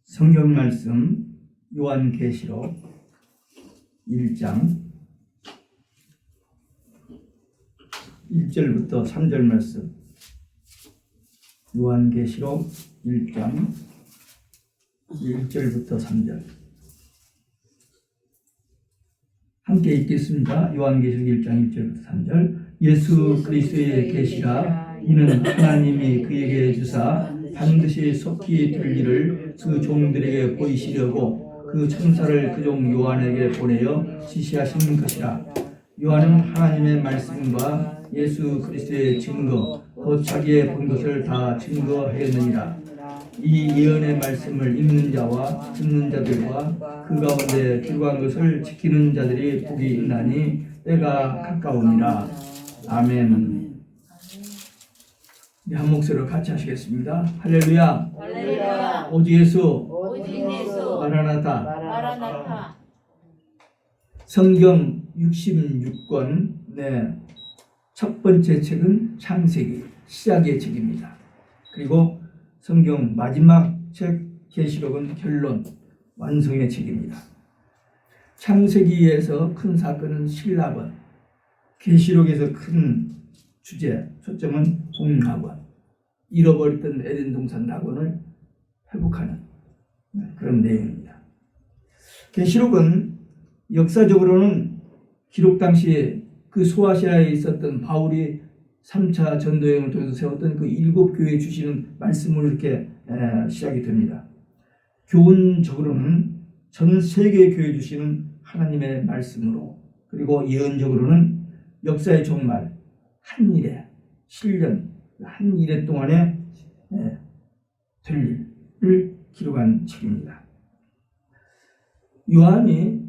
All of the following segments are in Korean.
성경 말씀 요한계시록 1장 1절부터 3절 말씀. 요한계시록 1장 1절부터 3절 함께 읽겠습니다. 요한계시록 1장 1절부터 3절. 예수 그리스도의 계시라. 이는 하나님이 그에게 주사 반드시 속히 될 일을 그 종들에게 보이시려고 그 천사를 그 종 요한에게 보내어 지시하신 것이라. 요한은 하나님의 말씀과 예수 그리스도의 증거 곧 자기의 본 것을 다 증거하였느니라. 이 예언의 말씀을 읽는 자와 듣는 자들과 그 가운데 기록한 것을 지키는 자들이 복이 있나니 때가 가까우니라. 아멘. 한 목소리로 같이 하시겠습니다. 할렐루야. 할렐루야. 오직 예수. 오직 예수. 마라나타. 마라나타. 성경 66권 첫 번째 책은 창세기 시작의 책입니다. 그리고 성경 마지막 책 계시록은 결론 완성의 책입니다. 창세기에서 큰 사건은 신라번, 계시록에서 큰 주제 초점은 동락원, 잃어버렸던 에덴 동산 낙원을 회복하는 그런 내용입니다. 계시록은 역사적으로는 기록 당시에 그 소아시아에 있었던 바울이 3차 전도여행을 통해서 세웠던 그 7교회에 주시는 말씀으로 이렇게 시작이 됩니다. 교훈적으로는 전 세계 교회에 주시는 하나님의 말씀으로, 그리고 예언적으로는 역사의 종말, 한 일에, 7년, 한 일에 동안에 될 일을 기록한 책입니다. 요한이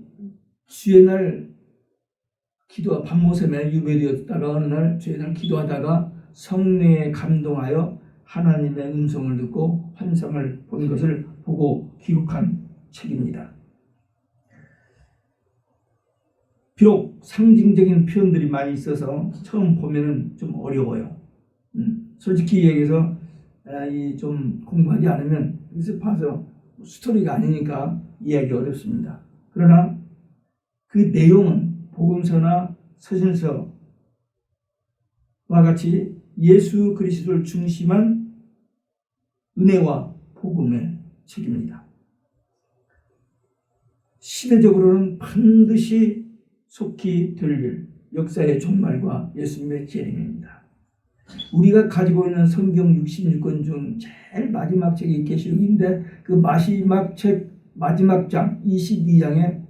주의 날 기도와 밤모섬에 유배되었다가 어느 날 주의 날 기도하다가 성령에 감동하여 하나님의 음성을 듣고 환상을 본 것을 보고 기록한 책입니다. 비록 상징적인 표현들이 많이 있어서 처음 보면은 좀 어려워요. 솔직히 얘기해서 좀 공부하지 않으면 여기서 봐서 스토리가 아니니까 이해하기 어렵습니다. 그러나 그 내용은 복음서나 서신서와 같이 예수 그리스도를 중심한 은혜와 복음의 책입니다. 시대적으로는 반드시 속히 될 일, 역사의 종말과 예수님의 재림입니다. 우리가 가지고 있는 성경 66권 중 제일 마지막 책이 계시록인데 그 마지막 책 마지막 장 22장에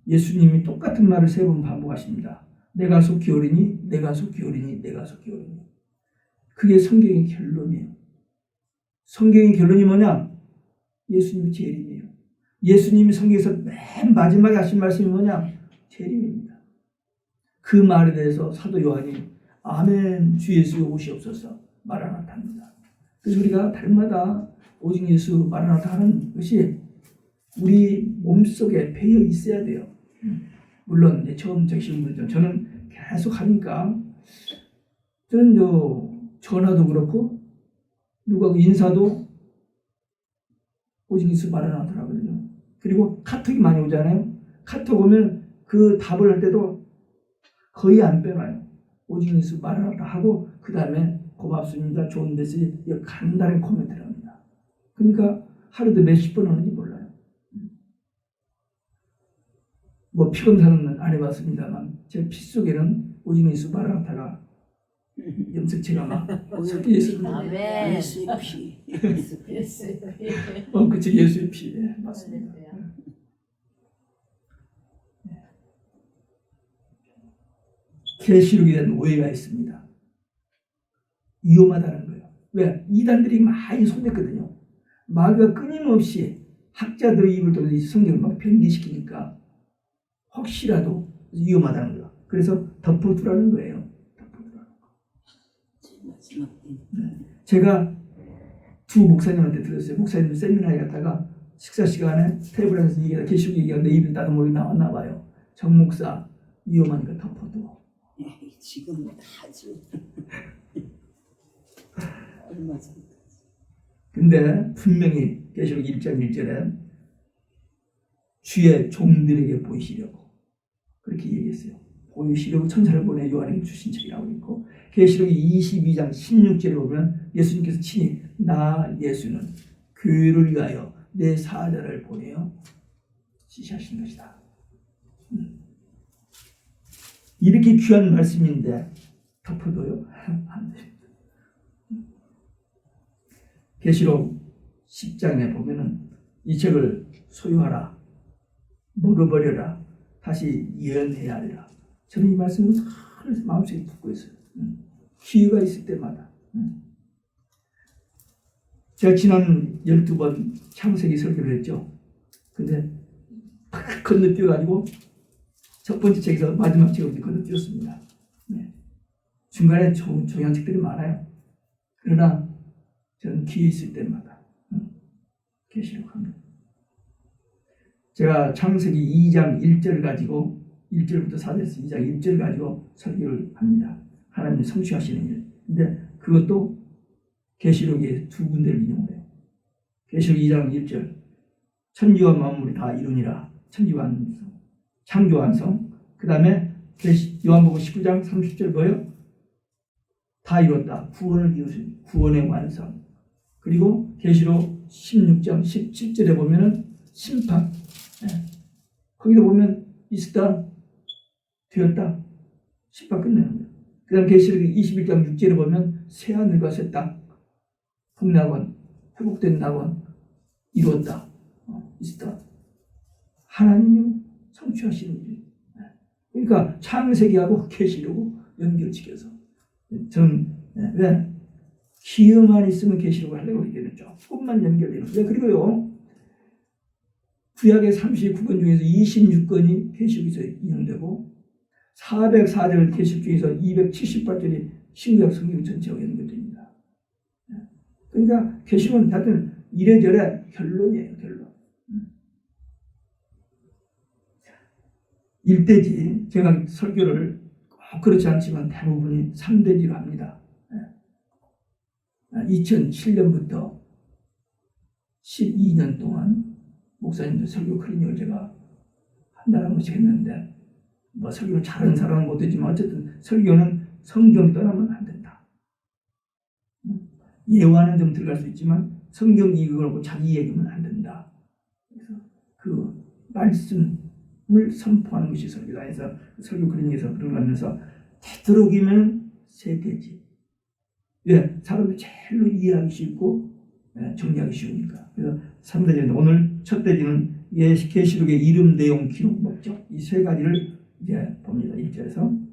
예수님이 똑같은 말을 3번 반복하십니다. 내가 속히 오리니, 내가 속히 오리니, 내가 속히 오리니. 그게 성경의 결론이에요. 성경의 결론이 뭐냐? 예수님의 재림이에요. 예수님이 성경에서 맨 마지막에 하신 말씀이 뭐냐? 재림입니다. 그 말에 대해서 사도 요한이 아멘 주 예수 오시옵소서 마라나타입니다. 그래서 우리가 달마다 오직 예수 마라나타 하는 것이 우리 몸속에 배어 있어야 돼요. 물론 처음 되신 분들 저는 계속 하니까 저는 전화도 그렇고 누가 인사도 오직 예수 마라나타라거든요. 그리고 카톡이 많이 오잖아요. 카톡 오면 그 답을 할 때도 거의 안 빼놔요. 오직 예수 마라나타 하고 그 다음에 고맙습니다. 좋은 데서 간단한 코멘트를 합니다. 그러니까 하루도 몇십 번 하는지 몰라요. 뭐 피검사는 안 해봤습니다만 제 피 속에는 오직 예수 마라나타가 염색체가 막 섞여 있습니다. 아멘. 예수의 피. 그치 예수의 피. 네, 맞습니다. 계시록에 대한 오해가 있습니다. 위험하다는 거예요. 왜? 이단들이 많이 손댔거든요. 마귀가 끊임없이 학자들의 입을 통해서 성경을 막 변기시키니까 혹시라도 위험하다는 거예요. 그래서 덮어두라는 거예요. 덮어두라는 거. 제가 두 목사님한테 들었어요. 목사님 세미나에 갔다가 식사 시간에 테이블에서 계시록 얘기하는데 입을 따로 모르게 나왔나 봐요. 정 목사 위험하니까 덮어둬. 지금 다 하죠. 얼마 전까지. 근데 분명히 계시록 1장 1절에 주의 종들에게 보이시려고 그렇게 얘기했어요. 보이시려고 천사를 보내 요한에게 주신 책이라고 있고, 계시록 22장 16절에 보면 예수님께서 친히 나 예수는 교회를 위하여 내 사자를 보내어 지시하신 것이다. 이렇게 귀한 말씀인데 덮어둬요? 안 됩니다. 계시록 10장에 보면은 이 책을 소유하라, 먹어버려라, 다시 예언해야 하리라. 저는 이 말씀을 늘 마음속에 품고 있어요. 기회가 있을 때마다. 제가 지난 12번 창세기 설교를 했죠. 근데 건너뛰어가지고 첫 번째 책에서 마지막 책으로 건너뛰었습니다. 중간에 종양책들이 많아요. 그러나 저는 기회 있을 때마다 계시록 합니다. 제가 창세기 2장 1절 가지고 1절부터 4절에서 2장 1절 가지고 설교를 합니다. 하나님이 성취하시는 일. 근데 그것도 계시록에 두 군데를 인용해요. 계시록 2장 1절 천지와 만물이 다 이루니라. 천지완성, 창조완성. 그 다음에 요한복음 19장 30절 뭐예요? 다 이뤘다. 구원을 이루신 구원의 완성. 그리고 계시록 16장 17절에 보면은 심판. 거기도 보면 있었다, 되었다, 심판 끝내는 거예요. 그 다음 계시록 21장 6절에 보면 새하늘과 새 땅, 복락원, 회복된 낙원 이루었다, 있었다. 하나님이 성취하시는 일. 그러니까 창세기하고 계시록을 연결시켜서 저는 왜 기회만 있으면 계시록을 하려고 이렇게 조금만 연결되는. 왜 그리고요, 구약의 39권 중에서 26권이 계시록에서 인용되고 404절 계시록 중에서 278절이 신구약 성경 전체와 연결됩니다. 그러니까 계시록은 하여튼 이래저래 결론이에요. 결론. 일대지, 제가 설교를 꼭 그렇지 않지만 대부분이 3대지로 합니다. 2007년부터 12년 동안 목사님들 설교 클리닉을 제가 한 달에 한 번씩 했는데, 뭐 설교를 잘하는 사람은 못했지만 어쨌든 설교는 성경 떠나면 안 된다. 예화는 좀 들어갈 수 있지만 성경 이거하고 자기 얘기면 안 된다. 그래서 그 말씀을 선포하는 것이 설교다 해서 설교 클리닉에서 들어가면서 되도록이면 세대지. 왜? 사람들이 제일로 이해하기 쉽고 정리하기 쉬우니까. 그래서 3대지인데 오늘 첫 대지는 계시록의 이름, 내용, 기록, 목적 이 세 가지를 이제 봅니다. 1절에서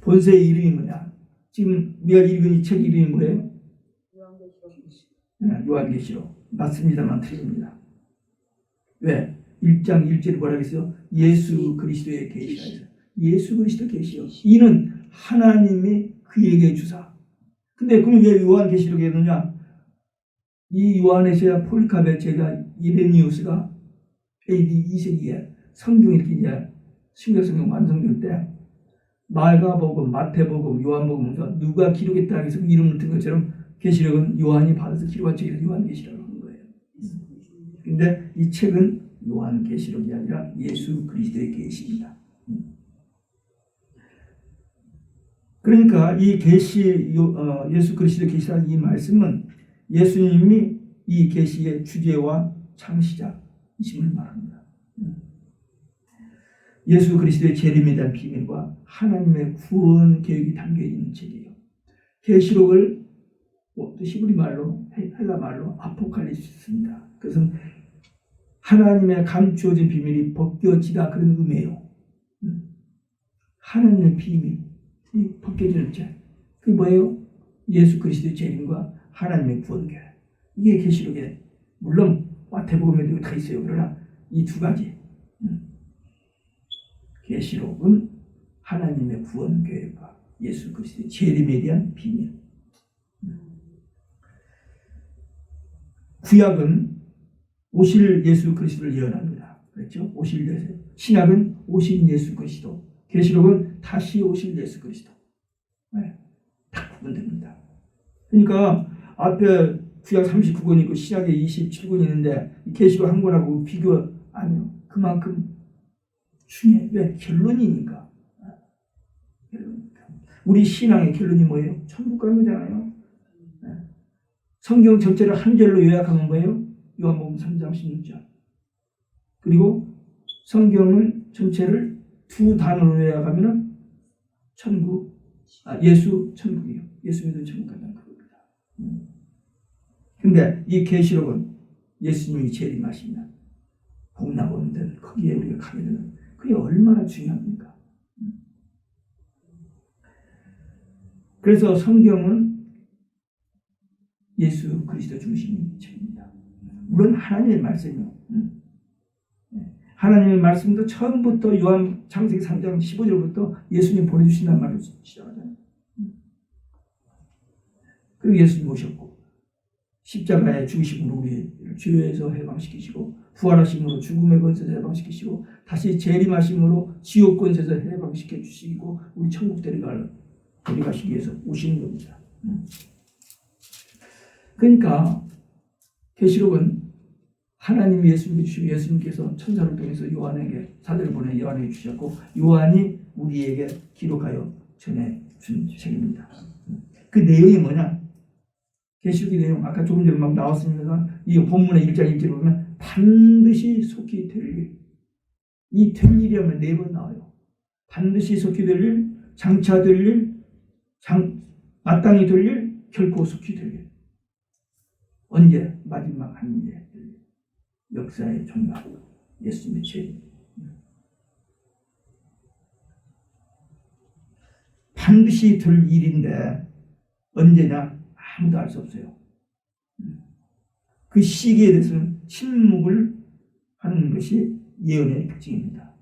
본세의 이름이 뭐냐? 지금 우리가 읽은 이 책 이름이 뭐예요? 요한계시록. 맞습니다만 틀립니다. 왜? 1장 1절에 뭐라고 했어요? 예수 그리스도의 계시라. 예수 그리스도 계시요. 이는 하나님이 그에게 주사. 근데 그럼 왜 요한계시록에 있느냐? 이 요한에서야 폴리카베 제자 이레니우스가 AD 2세기에 성경이 이렇게 이제 신약 성경 완성될 때 마가복음, 마태복음, 요한복음에서 누가 기록했다 해서 이름을 든 것처럼 계시록은 요한이 받아서 기록한 책이라서 요한계시록을 한 거예요. 근데 이 책은 요한계시록이 아니라 예수 그리스도의 계시입니다. 그러니까 이 예수 그리스도의 계시라는 이 말씀은 예수님이 이 계시의 주제와 창시자이심을 말합니다. 예수 그리스도의 재림에 대한 비밀과 하나님의 구원 계획이 담겨 있는 책이에요. 계시록을 히브리 말로, 헬라 말로 아포칼립스입니다. 그것은 하나님의 감추어진 비밀이 벗겨지다, 그런 의미예요. 하나님의 비밀이 벗겨지는 책. 그게 뭐예요? 예수 그리스도의 재림과 하나님의 구원 계획. 이게 계시록에, 물론 마태복음에도 다 있어요. 그러나 이 두 가지. 계시록은 하나님의 구원 계획과 예수 그리스도의 재림에 대한 비밀. 구약은 오실 예수 그리스도를 예언합니다. 그렇죠? 오실 예수. 신약은 오신 예수 그리스도. 계시록은 다시 오실 예수 그리스도. 네, 딱 구분됩니다. 그러니까 앞에 구약 39권 있고 신약에 27권 있는데 계시록 한 권하고 비교 아니요. 그만큼 중요해. 왜? 결론이니까. 우리 신앙의 결론이 뭐예요? 천국 가는 거잖아요. 성경 전체를 한 절로 요약하면 뭐예요? 요한복음 3장 16절. 그리고 성경을 전체를 두 단어로 요약하면은 천국, 예수 천국이에요. 예수 믿으면 천국 간다는 겁니다. 근데 이 계시록은 예수님이 재림하시면 복나보는 데는 거기에 우리가 가게 되는 그게 얼마나 중요합니까? 그래서 성경은 예수 그리스도 중심이 책입니다. 물론 하나님의 말씀이요. 하나님의 말씀도 처음부터 요한 창세기 3장 15절부터 예수님 보내주신다는 말로 시작하잖아요. 그리고 예수님 오셨고 십자가에 죽으심으로 우리를 죄에서 해방시키시고 부활하심으로 죽음의 권세에서 해방시키시고 다시 재림하심으로 지옥 권세에서 해방시켜 주시고 우리 천국 데려가시기 위해서 오시는 겁니다. 그러니까 계시록은 하나님이 예수님께 주시고 예수님께서 천사를 통해서 요한에게 사도를 보내 요한에게 주셨고 요한이 우리에게 기록하여 전해준 책입니다. 그 내용이 뭐냐? 계시록의 내용 아까 조금 전에 막 나왔습니다. 이 본문의 1장 1절을 보면 반드시 속히 될 일. 이 될 일이라면 4번 나와요. 반드시 속히 될 일, 장차 될 일, 마땅히 될 일, 결코 속히 될 일. 언제? 마지막 한일에 될 일. 역사의 종말, 예수님의 재림. 반드시 될 일인데 언제냐? 아무도 알 수 없어요. 그 시기에 대해서는 침묵을 하는 것이 예언의 특징입니다.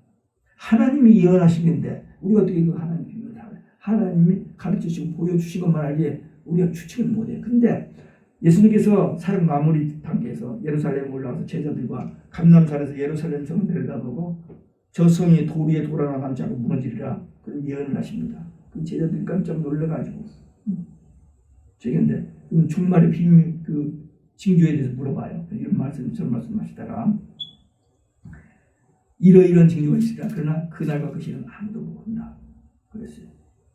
하나님이 예언하신 건데 우리가 어떻게 그 하나님 비밀을 다 알아요? 하나님이 가르쳐주시고 보여주신 것만 알지 우리가 추측을 못해요. 근데 예수님께서 사역 마무리 단계에서 예루살렘에 올라와서 제자들과 감람산에서 예루살렘 성을 내려다보고 저 성이 돌 위에 돌아나간 자로 무너지리라 그런 예언을 하십니다. 그 제자들이 깜짝 놀라가지고 저기인데 종말의 비밀 그 징조에 대해서 물어봐요. 이런 말씀 저런 말씀하시다가 이러이러한 징조가 있으리라 그러나 그날과 그 시는 아무도 모른다 그랬어요.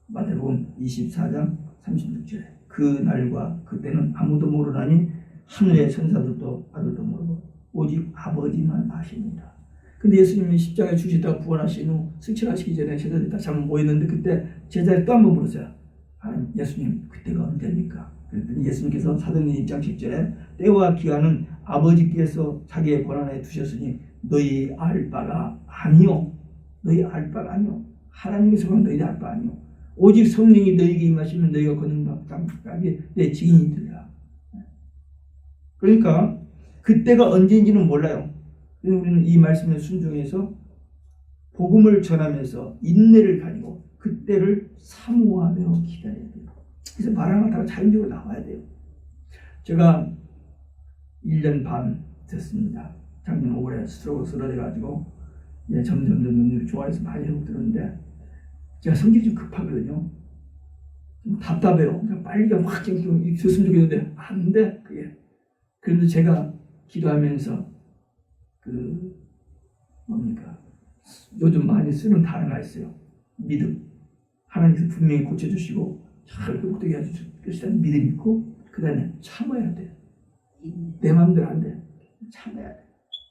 마태복음 24장 36절에 그날과 그때는 아무도 모르나니 하늘의 천사들도 아들도 모르고 오직 아버지만 아십니다. 근데 예수님이 십자가에 죽으셨다가 부활하신 후 승천하시기 전에 제자들이 다 잠을 모였는데 그때 제자들이 또 한 번 물었어요. 예수님 그때가 언제입니까? 그랬더니 예수님께서 사도행전 1장 10절에 때와 기한은 아버지께서 자기의 권한에 두셨으니 너희 알 바가 아니요. 너희 알 바가 아니요. 하나님께서만 너희 알 바 아니요. 오직 성령이 너희에게 임하시면 너희가 걷는 땅까지 내 증인이 되리라. 그러니까 그때가 언제인지는 몰라요. 우리는 이 말씀에 순종해서 복음을 전하면서 인내를 가지고 그때를 사모하며 기다려야 돼요. 그래서 마라나타가 자연적으로 나와야 돼요. 제가 1년 반 됐습니다. 작년 5월에 스트로크 쓰러져가지고 점점 좋아해서 많이 회복 들었는데 제가 성질이 좀 급하거든요. 좀 답답해요. 빨리 확 됐으면 좋겠는데 안 돼. 그게. 그래도 제가 기도하면서 요즘 많이 쓰는 단어가 있어요. 믿음. 하나님께서 분명히 고쳐주시고 잘 회복되게 해주실 것이라는 믿음이 있고 그 다음에 참아야 돼. 내 마음대로 안 돼. 참아야 돼.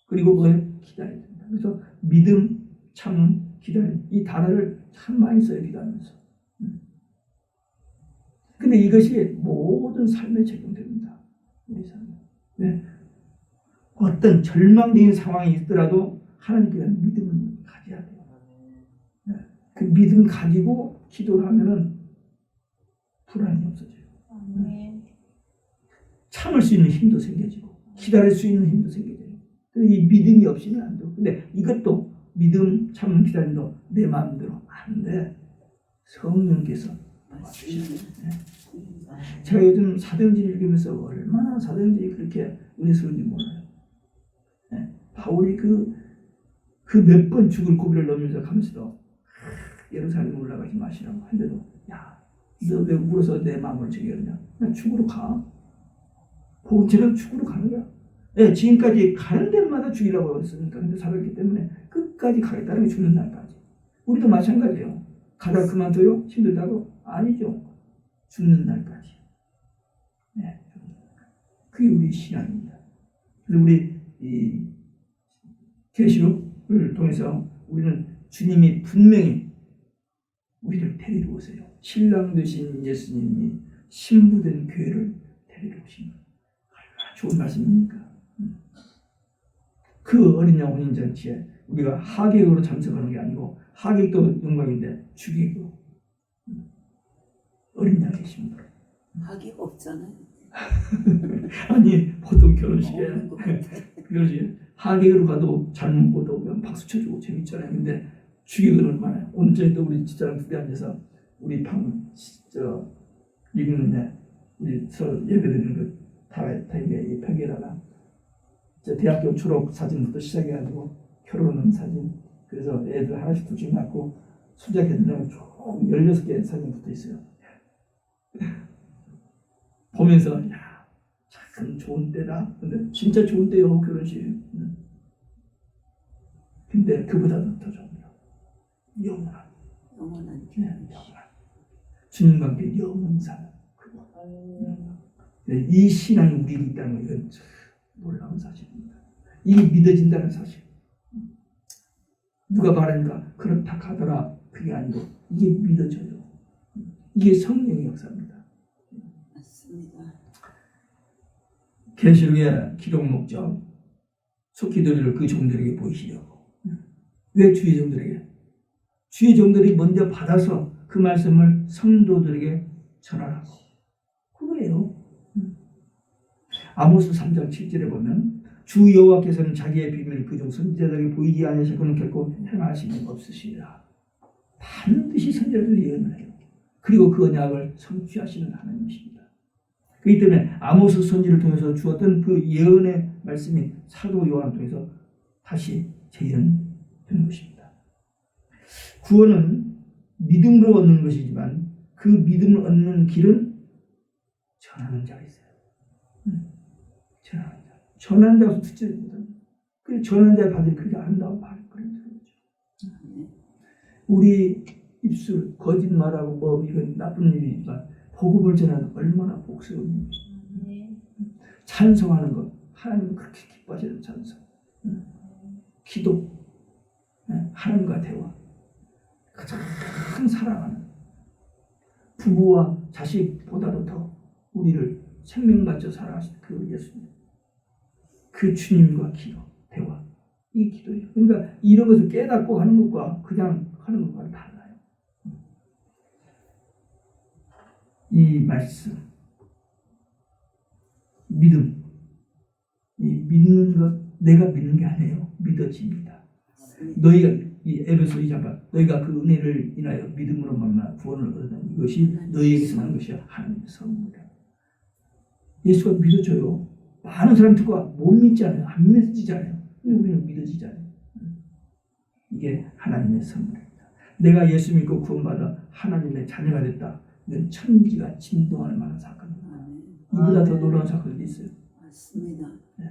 그리고 뭐예요? 기다려야 된다. 그래서 믿음, 참, 기다림 이 단어를 참 많이 써요. 기도하면서. 근데 이것이 모든 삶에 적용됩니다. 우리 삶에. 네. 어떤 절망적인 상황이 있더라도 하나님께 대한 믿음을 가져야 돼요. 네. 그 믿음 가지고 기도를 하면은 불안이 없어져요. 네. 참을 수 있는 힘도 생겨지고 기다릴 수 있는 힘도 생겨져요. 근데 이 믿음이 없이는 안 돼요. 근데 이것도 믿음, 참, 기다림도 내 마음대로 안 돼. 성령께서 도와주셔야 돼. 제가 요즘 사도행전 읽으면서 얼마나 사도행전이 그렇게 은혜스러운지 몰라요. 네. 바울이 그 몇 번 죽을 고비를 넘으면서 가면서도 예루살렘 올라가지 마시라고 한데도 야, 너 왜 울어서 내 마음을 저기 하냐? 나 죽으러 가. 복음처럼 죽으러 가는 거야. 예, 지금까지 가는 데마다 죽이라고 했으니까 근데 살았기 때문에 끝까지 가겠다는 게 죽는 날까지. 우리도 마찬가지예요. 가다가 그만둬요? 힘들다고? 아니죠. 죽는 날까지. 네, 그게 우리 신앙입니다. 그래서 우리 이 계시록을 통해서 우리는 주님이 분명히 우리를 데리러 오세요. 신랑 되신 예수님이 신부된 교회를 데리러 오신 것. 얼마나 좋은 말씀입니까? 그 어린 양 혼인잔치에 우리가 하객으로 참석하는 게 아니고 하객도 영광인데 주객으로 어린 양의 신부. 하기가 없잖아요. 아니 보통 결혼식에 없는 것 같아. 결혼식에 하객으로 가도 잘 먹고도 그냥 박수 쳐주고 재밌잖아요. 근데 주객으로는 많아요. 오늘 저녁 또 우리 집사람 둘이 앉아서 우리 방저 읽는데 우리 서로 예배드리는 그 타임에 벽에다가 대학교 졸업 사진부터 시작해가지고 결혼한 사진, 그래서 애들 하나씩 둘씩 낳고 수작해드리면 총 16개 사진 붙어 있어요. 보면서 야, 참 좋은 때다. 근데 진짜 좋은 때요, 결혼식. 근데 그보다도 더 좋은 거 영원한 영원한 주님과 함께 영원 사는 그거. 이 신앙이 우리에게 있다는 건 이건 놀라운 사실입니다. 이게 믿어진다는 사실. 누가 말하니까 그렇다 하더라 그게 아니고 이게 믿어져요. 이게 성령의 역사입니다. 맞습니다. 계시록의 기록 목적 속히 도리를 그 종들에게 보이시려고. 왜 주의 종들에게? 주의 종들이 먼저 받아서 그 말씀을 성도들에게 전하라고. 그거예요. 아모스 3장 7절에 보면 주 여호와께서는 자기의 비밀을 그중 선지자들에게 보이지 아니하시고는 결코 행하심이 없으시리라. 반드시 선지자들이 예언을 해요. 그리고 그 언약을 성취하시는 하나님이십니다. 그렇기 때문에 아모스 선지를 통해서 주었던 그 예언의 말씀이 사도 요한을 통해서 다시 재현되는 것입니다. 구원은 믿음으로 얻는 것이지만 그 믿음을 얻는 길은 전하는 자가 있어요. 전하는 자. 전하는 자가 듣지 못합니다. 그 전하는 자의 바들이 그렇게 아름다운 말 그런 거죠. 우리 입술 거짓말하고 뭐 이건 나쁜 일이지만 복음을 전하는 얼마나 복스러운 일이에요. 찬송하는 것 하나님 그렇게 기뻐하시는 찬송. 기도 하나님과 대화 가장 사랑하는 부부와 자식보다도 더 우리를 생명 바쳐 사랑하신 그 예수님, 그 주님과 기도, 대화, 이 기도예요. 그러니까 이런 것을 깨닫고 하는 것과 그냥 하는 것과는 달라요. 이 말씀, 믿음, 이 믿는 것 내가 믿는 게 아니에요. 믿어집니다. 너희가 이 에베소 2장 8 너희가 그 은혜를 인하여 믿음으로 만나 구원을 얻는 이것이 너희에게서 난 것이야 하나님의 선물이야. 예수가 믿어져요. 많은 사람들과 못 믿잖아요. 안 믿어지잖아요. 근데 우리는 믿어지잖아요. 이게 하나님의 선물입니다. 내가 예수 믿고 구원받아 하나님의 자녀가 됐다. 이건 천지가 진동할 만한 사건입니다. 이보다 더 놀라운 사건이 있어요. 맞습니다. 네.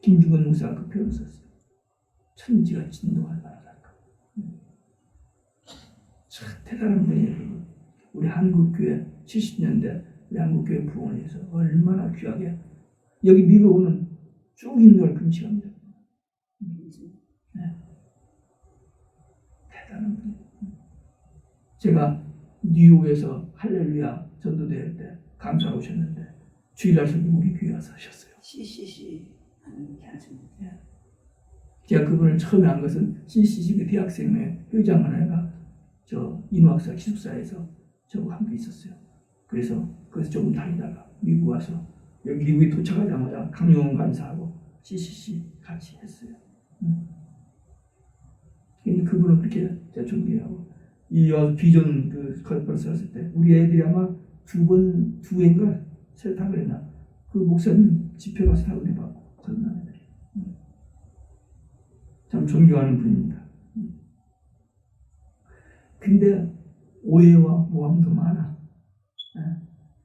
김중건 목사가 그 표현을 썼어요. 천지가 진동할 만한 사건. 참 대단한 분이에요. 우리 한국교회 70년대 우리 한국교회 부흥회에서 얼마나 귀하게 여기 미국은 쭉 인도를 금식합니다. 네. 대단한 분이에요. 제가 뉴욕에서 할렐루야 전도대회 때 강사로 오셨는데 주일날 설교 우리 교회 와서 하셨어요. CCC 하는 교수. 제가 그분을 처음에 한 것은 CCC 대학생회 회장 하나가 저 인후학사 기숙사에서 저하고 함께 있었어요. 그래서 거기서 조금 다니다가 미국 와서 여기 미국에 도착하자마자 강용원 간사하고 CCC 같이 했어요. 그러니까 그분은 그렇게 제가 존경하고 이 비전 그 컨퍼런스 했을 때 우리 애들이 아마 두 해인가 세 타 그랬나 그 목사님 집회 가서 다 은혜 받고 전난 애들이 참 존경하는 분입니다. 근데 오해와 모함도 많아.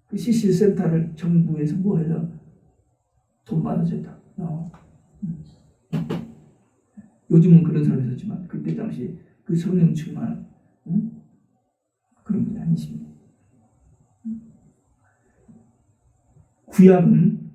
그 CC 센터를 정부에서 뭐 해서 돈 많아졌다. 요즘은 그런 사람이 있었지만 그때 당시 그 성령 충만 그런 분이 아니십니다. 구약은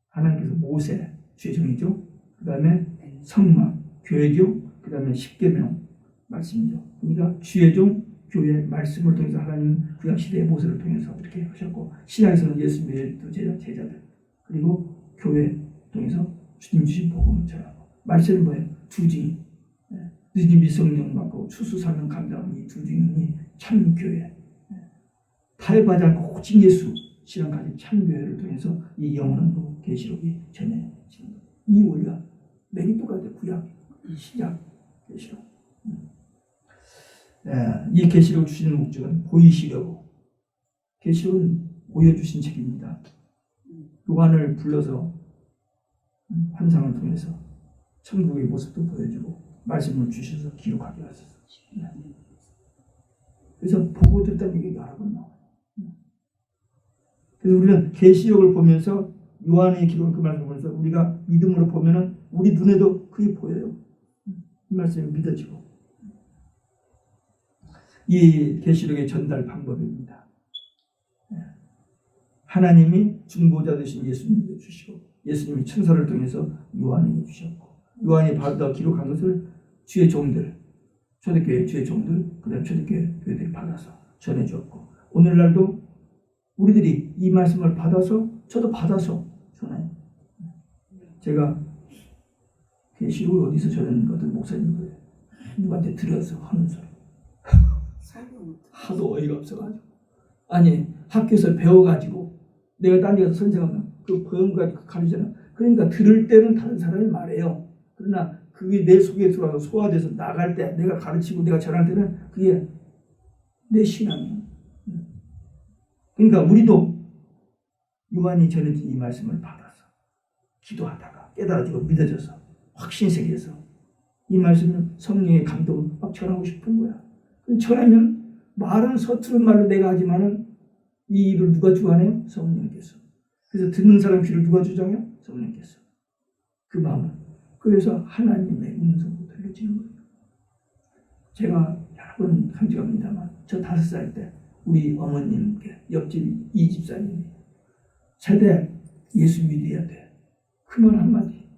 하나님께서 모세 죄정이죠. 그 다음에 성막 교회죠. 그 다음에 십계명 말씀이죠. 그러니까 주의 종 교회 말씀을 통해서 하나님 구약 시대의 모세를 통해서 이렇게 하셨고 신약에서는 예수 믿는 제자들 그리고 교회 통해서 주님 주신 복음을 전하고 말씀은 뭐예요? 두 증인 늦은 미성령 받고 추수사명 감당하는 이 두 증인이 참 교회 타협하지 않고 오직 예수 신앙 가진 참 교회를 통해서 이 영원한 계시록이 전해지는 이 원리가 매일 똑같아요. 구약, 신약, 계시록. 이 계시록을 주시는 목적은 보이시려고 계시록은 보여주신 책입니다. 요한을 불러서 환상을 통해서 천국의 모습도 보여주고 말씀을 주셔서 기록하게 하셨어요. 그래서 보고 듣던 얘기 여러 번 나와요. 그래서 우리는 계시록을 보면서 요한의 기록을 그 말씀을 보면서 우리가 믿음으로 보면은 우리 눈에도 그게 보여요. 이 말씀이 믿어지고 이 계시록의 전달 방법입니다. 하나님이 중보자 되신 예수님에게 주시고 예수님이 천사를 통해서 요한에게 주셨고 요한이 받아 기록한 것을 주의 종들 초대교회 주의 종들 그다음 초대교회 교회들이 받아서 전해주었고 오늘날도 우리들이 이 말씀을 받아서 저도 받아서 전해요. 제가 계시록을 어디서 전하는 것들 목사님 거예요. 누구한테 들어서 하는 소리. 하도 어이가 없어가지고 아니 학교에서 배워가지고 내가 딴 데 가서 선생하면 그 배운 거 가지고 가르치잖아. 그러니까 들을 때는 다른 사람이 말해요. 그러나 그게 내 속에 들어와서 소화돼서 나갈 때 내가 가르치고 내가 전할 때는 그게 내 신앙이에요. 그러니까 우리도 요한이 전해진 이 말씀을 받아서 기도하다가 깨달아지고 믿어져서 확신 생겨서 이 말씀을 성령의 감동을 막 전하고 싶은 거야. 전하면 말은 서투른 말로 내가 하지만은 이 입을 누가 주관해요? 성령께서. 그래서 듣는 사람 귀를 누가 주장해요? 성령께서. 그 마음을. 그래서 하나님의 음성으로 들려지는 거예요. 제가 여러 번 강조합니다만 저 5살 때 우리 어머님께 옆집 이 집사님이 세대 예수 믿어야 돼. 그 말 한마디.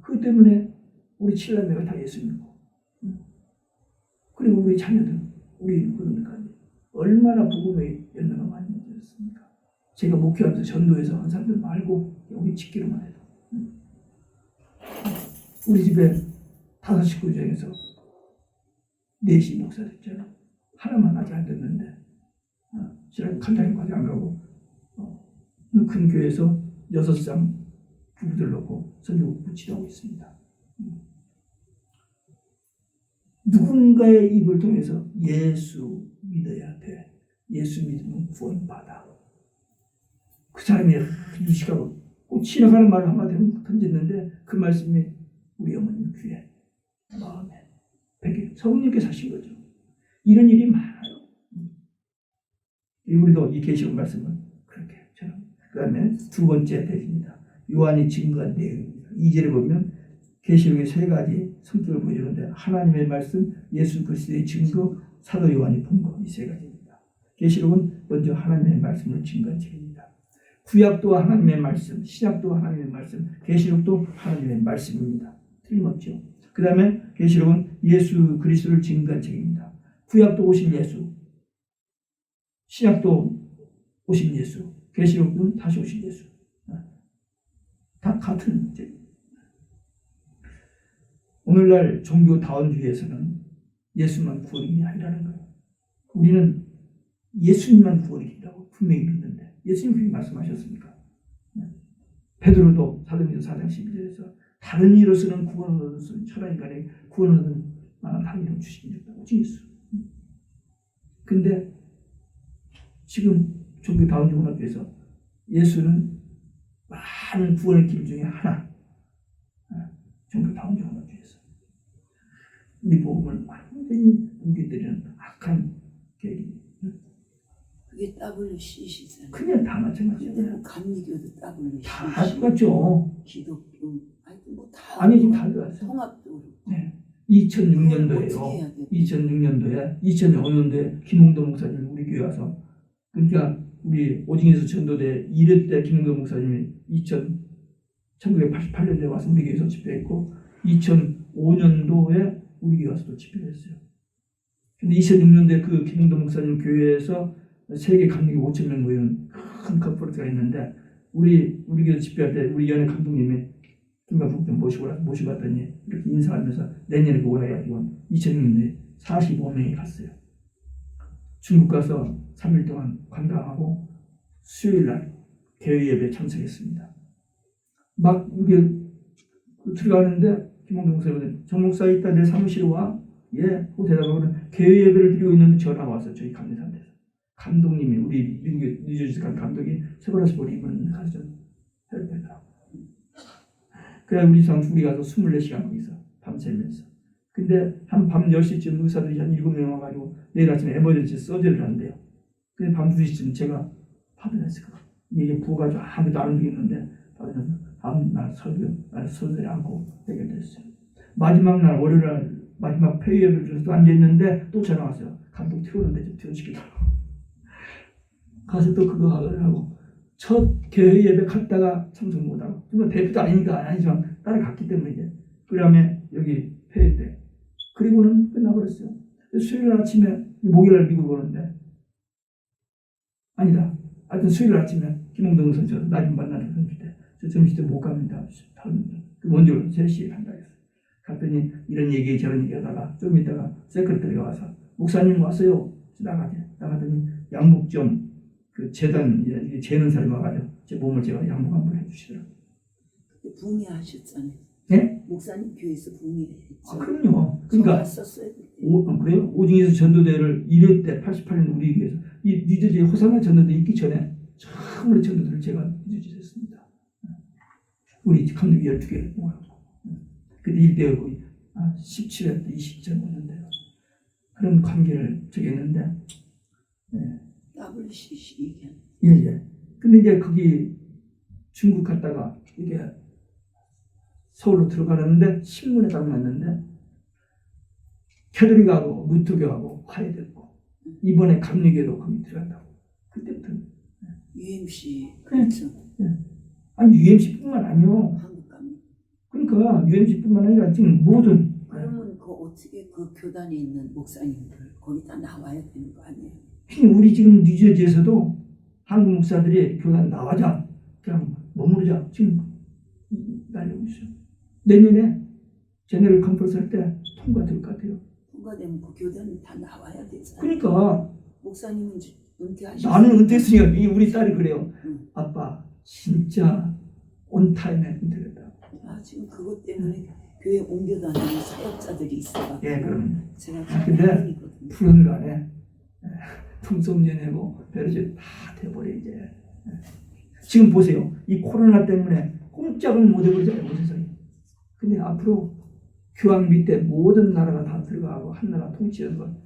그것 때문에 우리 칠남매가 다 예수 믿고 그리고 우리 자녀들 우리 그러니까 얼마나 복음의 열매가 많이 맺어졌습니까? 제가 목회하면서 전도해서 한 사람들 말고 우리 집기로만 해도 우리 집에 5 식구 중에서 4이 목사 됐잖아. 하나만 아직 안 됐는데 지난 간장까지 안 가고 큰 교회에서 6쌍 부부들 놓고 선교 지도하고 있습니다. 누군가의 입을 통해서 예수 믿어야 돼. 예수 믿으면 구원받아. 그 사람이 무식하고 꼭 지나가는 말을 한마디 던졌는데 그 말씀이 우리 어머님 귀에 마음에 베개 성령께서 하신 거죠. 이런 일이 많아요. 우리도 이 계시록 말씀은 그렇게 저는. 그 다음에 두 번째 대입니다. 요한이 증거한 내용입니다. 2절에 보면 계시록의 3가지 성격을 보여주는데 하나님의 말씀, 예수 그리스도의 증거, 사도 요한이 본 것 이 3가지입니다. 계시록은 먼저 하나님의 말씀을 증거한 책입니다. 구약도 하나님의 말씀, 신약도 하나님의 말씀, 계시록도 하나님의 말씀입니다. 틀림없죠. 그 다음에 계시록은 예수 그리스도를 증거한 책입니다. 구약도 오신 예수, 신약도 오신 예수, 계시록은 다시 오신 예수. 다 같은 책. 오늘날 종교 다원주의에서는 예수만 구원이 아니라는 거예요. 우리는 예수님만 구원이라고 분명히 믿는데 예수님 그렇게 말씀하셨습니까? 베드로도 사도행전 4장 12절에서 다른 이로서는 구원을 얻었으니 천하인간의 구원을 얻는 만한 다른 이름 주시긴 했다. 오직 예수. 근데 지금 종교 다원주의학교에서 예수는 많은 구원의 길 중에 하나. 종교 다원주의학교에서 우리 복음을 완전히 옮겨뜨리는 악한 계획입니다. 그게 WCC잖아요. 그냥 다 근데 마찬가지예요. 뭐 감리교도 WCC, 다 똑같죠. 기독교, 하여튼 뭐다 아니 지금 다 들어갔어요. 통합도 네. 어떻게 2006년도에요. 해야 돼? 2005년도에 김홍도 목사님 우리 교회 와서 그러니까 우리 오징에서 전도대 1회 때 김홍도 목사님이 1988년도에 와서 우리 교회에서 집회했고 2005년도에 우리 교회 와서 또 집회를 했어요. 근데 2006년도에 그 김홍도 목사님 교회에서 세계 감리교 5,000명 모이는 큰 컨퍼런스가 있는데 우리 교회 집회할 때 우리 연예 감독님이 김갑국 좀 모시고 왔더니 이렇게 인사하면서 내년에 오라 해가지고 2006년에 45명이 갔어요. 중국 가서 3일 동안 관광하고 수요일 날 개회 예배에 참석했습니다. 막 이게 들어가는데 김홍동 목사님은 정 목사 이따 내 사무실에 와. 예. 하고 대답하고는 개회 예배를 드리고 있는데 전화가 왔어요. 저희 감리사한테서. 감독님이 우리 미국의 뉴저지 간 감독이 세브라스볼 이번 가서 좀 해야 그래 우리 상 둘이 가서 24시간 거기서 밤새면서. 근데 한 밤 10시쯤 의사들이 한 7명 와가지고 내일 아침에 에머전시 서저리를 한대요. 근데 밤 2시쯤 제가 받아냈을 거예요. 이게 부어가지고 아무도 안 움직이는데 받아내서 다음날 설교에 앉고 해결됐어요. 마지막 날 월요일 날 마지막 폐회를 줘서 앉아있는데 또 전화 왔어요. 감독 튀어오는데 좀 튀어시키라고. 가서 또 그거 하고 첫 개회 예배 갔다가 참석 못하고 그건 대표도 아니지만 따라갔기 때문에 이제 그 다음에 여기 폐회 때 그리고는 끝나버렸어요. 수요일 아침에 목요일 미국 오는데 아니다. 하여튼 수요일 아침에 김홍동 선수 나 좀 만나는 선수 때 저 점심때 못 갑니다. 먼저 3시에 간다 했어요. 갔더니 이런 얘기 저런 얘기 하다가 좀 있다가 세크레터리가 와서 목사님 왔어요. 나가더니 양복 좀 그 재단 이게 재는 사람이 와가지고 제 몸을 제가 양복 한번 해주시더라고요. 붕해하셨잖아요. 네? 목사님 교회에서 붕해했죠. 아 그럼요. 그러니까 갔었어요. 그래요? 오징에서 전도대를 1회 때 88년 우리 교회에서 이 뉴저지 호상나 전도대 있기 전에 처음으로 전도대를 제가 뉴저지에 했습니다. 우리 감독이 12개 모였고 그때 일대가 거의 17회 때 20점 오는데요. 그런 관계를 저기 했는데 WCC 얘기하는. 예. 근데 이제 거기 중국 갔다가 이게 서울로 들어가는데 신문에 딱 났는데 캐톨릭하고 무투교하고 화해됐고 이번에 감리교도 거기 들어간다고. 그때부터 UMC 그렇죠. 아니 UMC뿐만 아니요. 한국 감리. 그러니까 UMC뿐만 아니라 지금 모든 그러면 그 어떻게 그 교단에 있는 목사님들 거기 다 나와야 되는 거 아니에요? 우리 지금 뉴저지에서도 한국 목사들이 교단 나와자 그냥 머무르자 지금 날리고 있어요. 내년에 제너럴 컨퍼런스 할 때 통과될 것 같아요. 통과되면 그 교단은 다 나와야 되잖아요. 그러니까 목사님은 은퇴하셨어요. 나는 은퇴했으니까 우리 딸이 그래요. 응. 아빠 진짜 온 타임에 은퇴했다. 지금 그것 때문에 교회 옮겨다니는 사역자들이 있어가지고 예, 그럼. 제가 근데 다행이거든요. 불언간에 풍성연애고 별의별 다 돼버려 이제. 지금 보세요. 이 코로나 때문에 꼼짝을 못 해버리잖아요, 세상에. 근데 앞으로 교황 밑에 모든 나라가 다 들어가고 한 나라 통치하는 건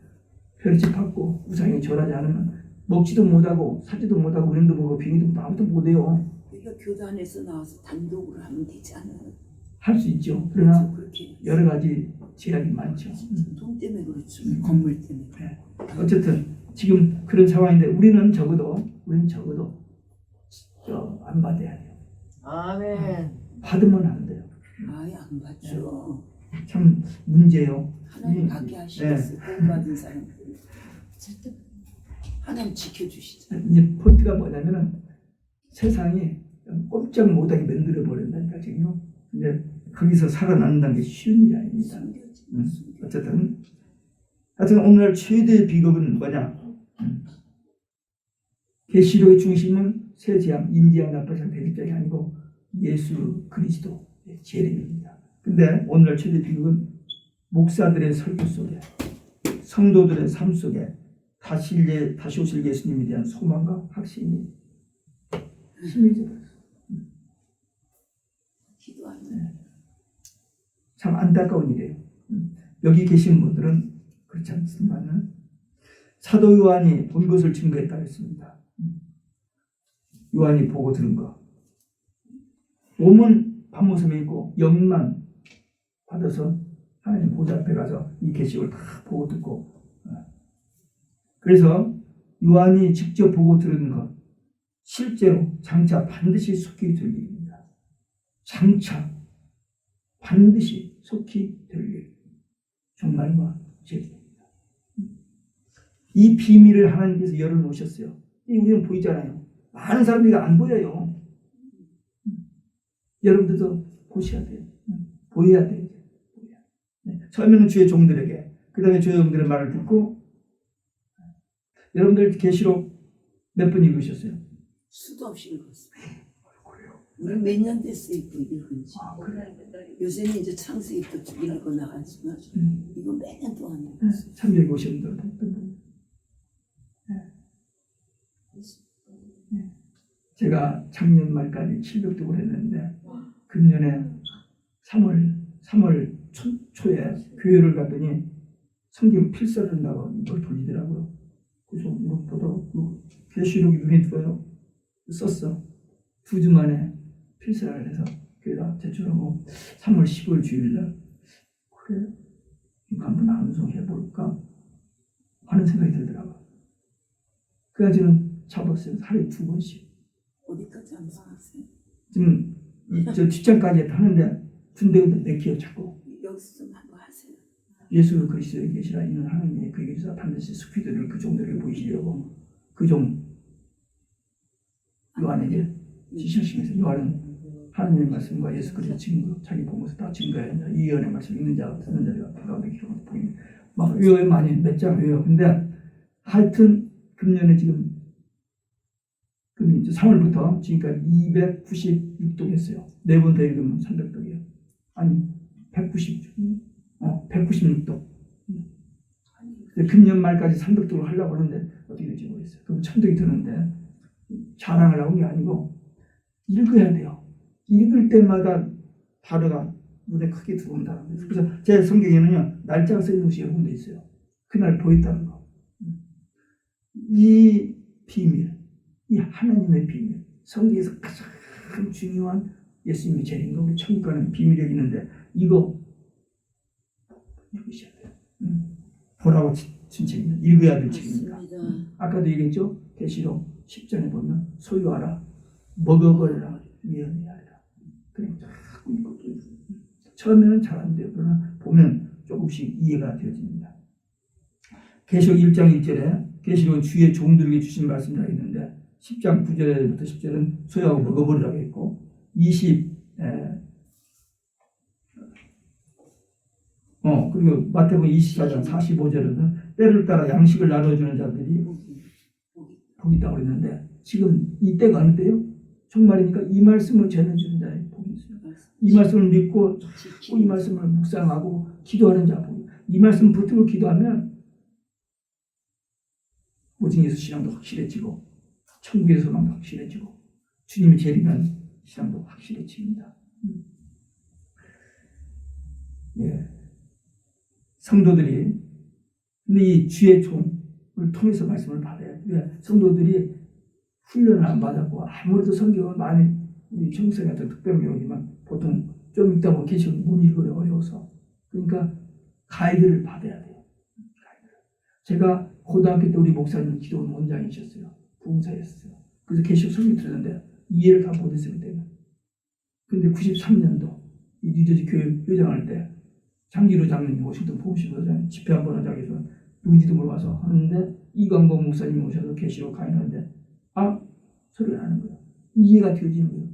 별짓 받고 우상에 절하지 않으면 먹지도 못하고 사지도 못하고 은행도 못하고 비행기도 못하고 아무도 못해요. 그러니까 교단에서 나와서 단독으로 하면 되지 않아요? 할 수 있죠. 그러나 그렇게 여러 가지 제약이 많죠. 돈 때문에 그렇죠. 건물 때문에. 네. 어쨌든 지금 그런 상황인데 우리는 적어도 안 받아야 돼요. 아멘. 받으면 안 돼요. 아예 안 받죠. 참 문제예요. 하나님 받게 하시겠어요. 구원받은 사람들. 하나님 지켜주시죠. 이제 포인트가 뭐냐면은 세상이 꼼짝 못하게 만들어 버린다니까 지금요. 근데 거기서 살아남는다는 게 쉬운 일이 아닙니다. 어쨌든 오늘 최대 비극은 뭐냐? 계시록의 중심은 새 재앙, 인재앙, 나팔장, 대집장이 아니고 예수 그리스도의 재림입니다. 근데 오늘 최대 비극은 목사들의 설교 속에, 성도들의 삶 속에 다시 오실 예수님에 대한 소망과 확신이 심해져 버렸어요. 기도하면 참 안타까운 일이에요. 여기 계신 분들은 그렇지 않지만 사도 요한이 본 것을 증거했다 했습니다. 요한이 보고 들은 거. 몸은 밤모섬에 있고 영만 받아서 하나님 보좌 앞에 가서 이 계시를 다 보고 듣고. 그래서 요한이 직접 보고 들은 것, 실제로 장차 반드시 속히 될 일입니다. 장차 반드시 속히 될 일. 정말과 진리입니다. 이 비밀을 하나님께서 열어놓으셨어요. 우리는 보이잖아요. 많은 사람들이 안 보여요. 여러분들도 보셔야 돼요. 보여야 돼요. 처음에는 주의 종들에게, 그 다음에 주의 종들의 말을 듣고. 여러분들 계시록 몇 번 읽으셨어요? 수도 없이 읽었어요. 우리 몇 년 됐어요 읽은지. 요새는 이제 창세기 또 읽고 나가지만 이거 몇 년 동안 읽었어요. 참여해 보시는 분들. 제가 작년 말까지 700독을 했는데 금년에 3월 초에 교회를 갔더니 성경 필사를 한다고 이걸 돌리더라고요. 그래서 무엇보다 계시록이 눈에 들어요. 썼어. 2주 만에 필사를 해서 교회다 제출하고 3월 15일 주일날 그래 이거 한번 암송해볼까 하는 생각이 들더라고요. 그래가지고는 잡았어요. 하루에 2번씩. 어디까지 암송하세요? 지금 저 뒷장까지 하는데 군대도 내키어 자꾸 여기서 좀 한번 하세요. 예수 그리스도에 계시라 이는 하나님의 그 계시사 반드시 스피드를 그 종들에게 보이시려고 그 종 요한에게 지시하시면서 요한은 하나님의 말씀과 예수 그리스도 증거 자기 보면서 다 증거해야 한다. 이 예언의 말씀 읽는 자가 듣는 자가 가운데 기록을 보이는 막 외워요. 많이 몇 장 외워요. 근데 하여튼 금년에 지금 3월부터 지금까지 296독 했어요. 4번 더 읽으면 300독이에요. 아니 196독. 금년 말까지 300독을 하려고 하는데 어떻게 될지 모르겠어요. 그럼 1000독이 드는데 자랑을 하는 게 아니고 읽어야 돼요. 읽을 때마다 단어가 눈에 크게 들어온다. 그래서 제 성경에는요 날짜가 써 있는 것이 여러 군데 있어요. 그날 보였다는 거. 이 비밀, 이 하나님의 비밀, 성경에서 가장 중요한 예수님의 재림과 우리 천국 가는 비밀이 있는데 이거 읽으셔야 돼요. 보라고 친 책입니다. 읽어야 될 책입니다. 아까도 얘기했죠. 계시록 10장에 보면 소유하라, 먹어버려라, 예언하라. 그냥 자꾸 읽고 처음에는 잘 안 돼요. 그러나 보면 조금씩 이해가 되어집니다. 계시록 1장 1절에 계시록은 주의 종들에게 주신 말씀이라고 했는데 10장 9절부터 10절은 소유하고 먹어버리라고 했고 그리고 마태복음 24장 45절에는 때를 따라 양식을 나눠주는 자들이 복이 있다고 그랬는데 지금 이 때가 어느 때요? 정말이니까 이 말씀을 전해주는 자의 복이 있어요. 이 말씀을 믿고 자꾸 이 말씀을 묵상하고 기도하는 자 복이. 이 말씀 붙들고 기도하면 오직에서 신앙도 확실해지고 천국의 소망도 확실해지고 주님의 재림한 신앙도 확실해집니다. 예. 성도들이 근데 이 주의 종을 통해서 말씀을 받아야 돼요. 성도들이 훈련을 안 받았고 아무래도 성경은 많이 우리 정세 같은 특별한 경우지만 보통 좀 읽다 보면 계시록 못 읽어요. 어려워서. 그러니까 가이드를 받아야 돼요. 가이드를. 제가 고등학교 때 우리 목사님 기도원 원장이셨어요. 부흥사였어요. 그래서 계시록 설교 들었는데 이해를 다 못했어요. 그때는. 근데 93년도 이 뉴저지 교회 회장할 때 장기로 장로님 워싱턴 포럼시도장 집회 한번 하자고 해서 누군지도 몰라서 하는데 이광복 목사님 오셔서 계시록 강의하는데 소리가 나는 거예요. 이해가 되어지는 거예요.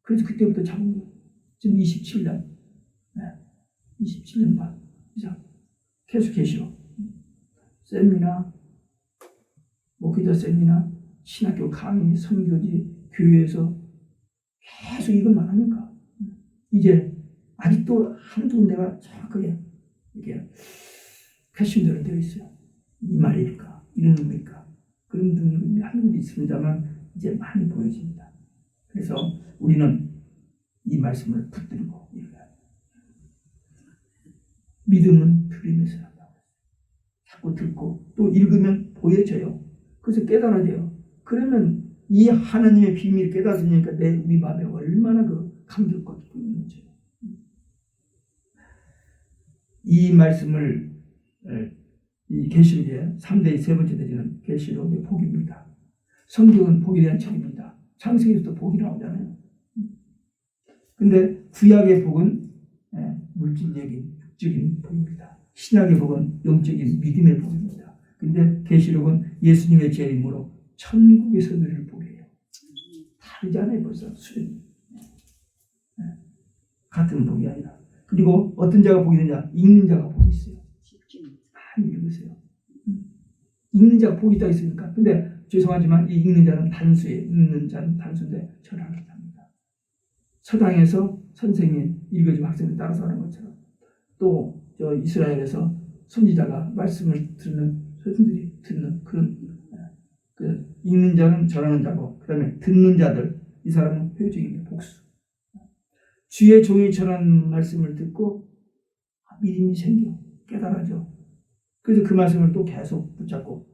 그래서 그때부터 잡은 거예요. 지금 27년 27년 반 이상 계속 계시록 세미나 목회자 세미나 신학교 강의 선교지 교회에서 계속 이것만 하니까 이제 아직도 한두 군데가 정확하게 이렇게 캐신대로 되어 있어요. 이 말일까? 이런 의미일까? 그런 분이 한 군데 있습니다만 이제 많이 보여집니다. 그래서 우리는 이 말씀을 붙들고 읽어야 합니다. 믿음은 들림에서 난다고 했어요. 자꾸 듣고 또 읽으면 보여져요. 그래서 깨달아져요. 그러면 이 하나님의 비밀을 깨닫으니까 우리 마음에 얼마나 그 감격과 기쁨이 있는지. 이 말씀을 이 계시록의 3대 세 번째 되는 계시록의 복입니다. 성경은 복에 대한 책입니다. 창세기부터 복이 나오잖아요. 근데 구약의 복은 물질적인 육적인 복입니다. 신약의 복은 영적인 믿음의 복입니다. 근데 계시록은 예수님의 재림으로 천국에서 누릴 복이에요. 다르잖아요, 벌써 수준이. 같은 복이 아니라. 그리고 어떤 자가 복이 되냐? 읽는 자가 복이 있어요. 많이 읽으세요. 읽는 자가 복이 있다 있으니까. 근데 죄송하지만 이 읽는 자는 단수예요. 읽는 자는 단수인데 절하는 자입니다. 서당에서 선생이 읽어주고 학생을 따라서 하는 것처럼 또 저 이스라엘에서 선지자가 말씀을 듣는 선생들이 듣는 그런 그 읽는 자는 절하는 자고 그 다음에 듣는 자들 이 사람은 효적인 복수. 주의 종이 전하는 말씀을 듣고 믿음이 생겨 깨달아져. 그래서 그 말씀을 또 계속 붙잡고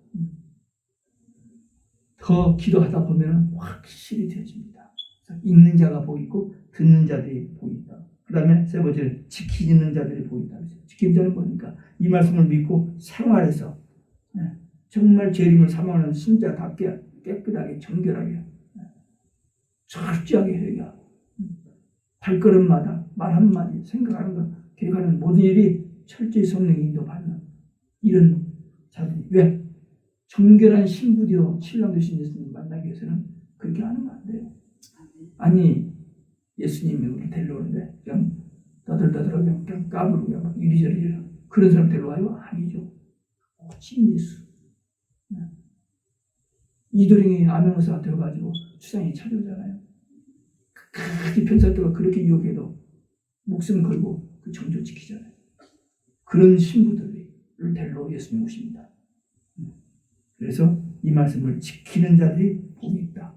더 기도하다 보면 확실히 되어집니다. 읽는 자가 복이 있고 듣는 자들이 복이 있다. 그 다음에 세 번째는 지키는 자들이 복이 있다. 지키는 자는 뭐니까 이 말씀을 믿고 생활해서 정말 재림을 사모하는 신자답게 깨끗하게 정결하게 철저하게 회개하고 발걸음마다 말 한마디 생각하는 것 계획하는 모든 일이 철저히 성령의 인도받는 이런 자들이 왜? 정결한 신부되어 신랑 되신 예수님 만나기 위해서는 그렇게 하면 안 돼요. 아니 예수님이 우리 데려오는데 그냥 떠들떠들하게 그냥 까부르고 그냥 막 이리저리 그런 사람 데려와요? 아니죠. 오직 예수. 이도령이 암행어사 되어가지고 추상이 찾아오잖아요. 끝까지 편살도가 그렇게 유혹해도 목숨 걸고 그 정조 지키잖아요. 그런 신부들을 데리러 예수님 오십니다. 그래서 이 말씀을 지키는 자들이 복이 있다.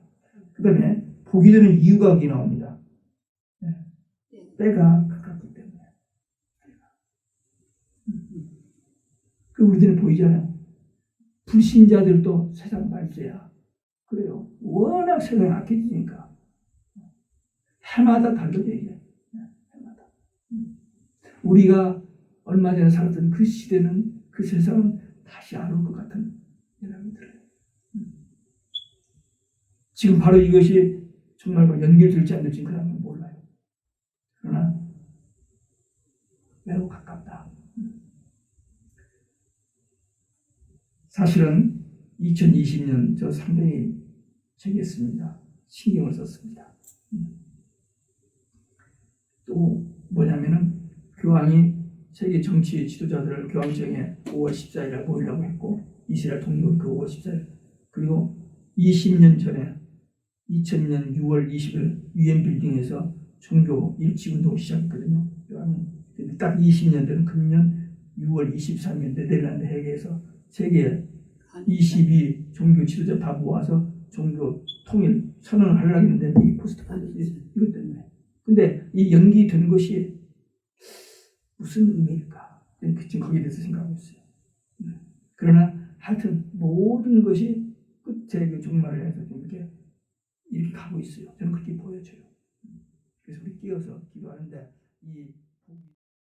그 다음에 복이 되는 이유가 여기 나옵니다. 때가 가깝기 때문에. 그 우리들은 보이잖아요. 불신자들도 세상 말세야. 그래요. 워낙 세상을 아껴지니까. 해마다 달라져 이게. 해마다. 우리가 얼마 전에 살았던 그 시대는 그 세상은 다시 안 올 것 같은 생각이 들어요. 지금 바로 이것이 정말 연결될지 안 될지 그러면 몰라요. 그러나 매우 가깝다. 사실은 2020년 저 상당히 책이었습니다. 신경을 썼습니다. 또 뭐냐면은 교황이 세계 정치 지도자들을 교황청에 5월 14일에 모이려고 했고 이스라엘 통일은 그 5월 14일 그리고 20년 전에 2000년 6월 20일 UN 빌딩에서 종교 일치운동을 시작했거든요. 교황이 딱 20년 전 금년 6월 23일 네덜란드 해계에서 세계 22 종교 지도자 다 모아서 종교 통일 선언을 하려고 했는데 이 포스트 이것 때문에. 근데 이 연기된 것이 무슨 의미일까? 지금 거기에 대해서 생각하고 있어요. 그러나 하여튼 모든 것이 끝에 그 종말을 해서 좀 이렇게 가고 있어요. 저는 그렇게 보여져요. 그래서 우리 끼어서 기도하는데 이